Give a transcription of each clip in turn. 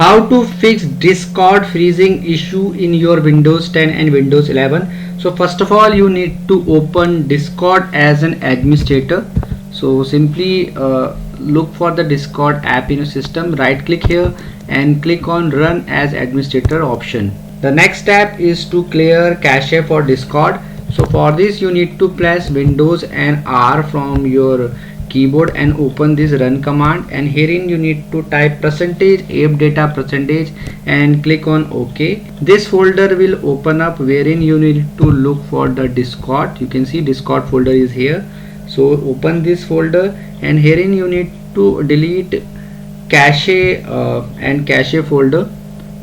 How to fix Discord freezing issue in your Windows 10 and Windows 11. So first of all, you need to open Discord as an administrator. So simply look for the Discord app in your system, right click here and click on run as administrator option. The next step is to clear cache for Discord. So for this you need to press Windows and R from your keyboard and open this run command, and herein you need to type %appdata% and click on OK. This folder will open up wherein you need to look for the Discord. You can see Discord folder is here. So open this folder and herein you need to delete cache and cache folder.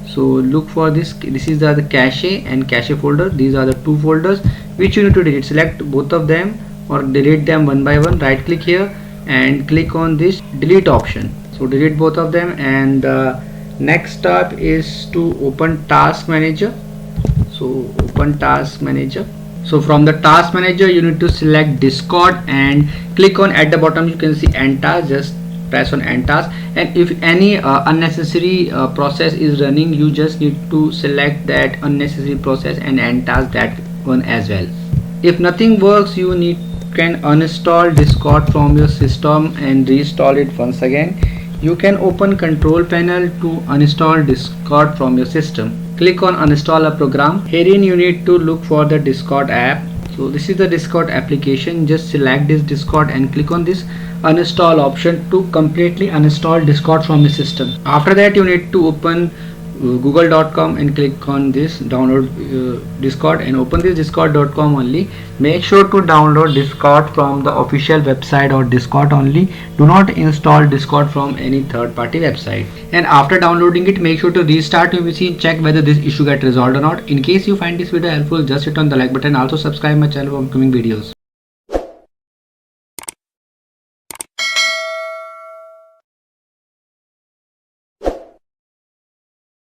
So look for this is the cache and cache folder. These are the two folders which you need to delete. Select both of them or delete them one by one. Right click here and click on this delete option. So delete both of them, and next step is to open task manager. So open task manager. So from the task manager you need to select Discord and click on, at the bottom you can see end task. Just press on end task, and if any unnecessary process is running, you just need to select that unnecessary process and end task that one as well. If nothing works, you can uninstall Discord from your system and reinstall it once again. You can open control panel to uninstall Discord from your system. Click on uninstall a program. Herein you need to look for the Discord app. So this is the Discord application. Just select this Discord and click on this uninstall option to completely uninstall Discord from the system. After that you need to open google.com and click on this download Discord and open this discord.com only. Make sure to download Discord from the official website or Discord only. Do not install Discord from any third-party website. And after downloading it, make sure to restart your machine, check whether this issue get resolved or not. In case you find this video helpful, just hit on the like button. Also subscribe my channel for upcoming videos.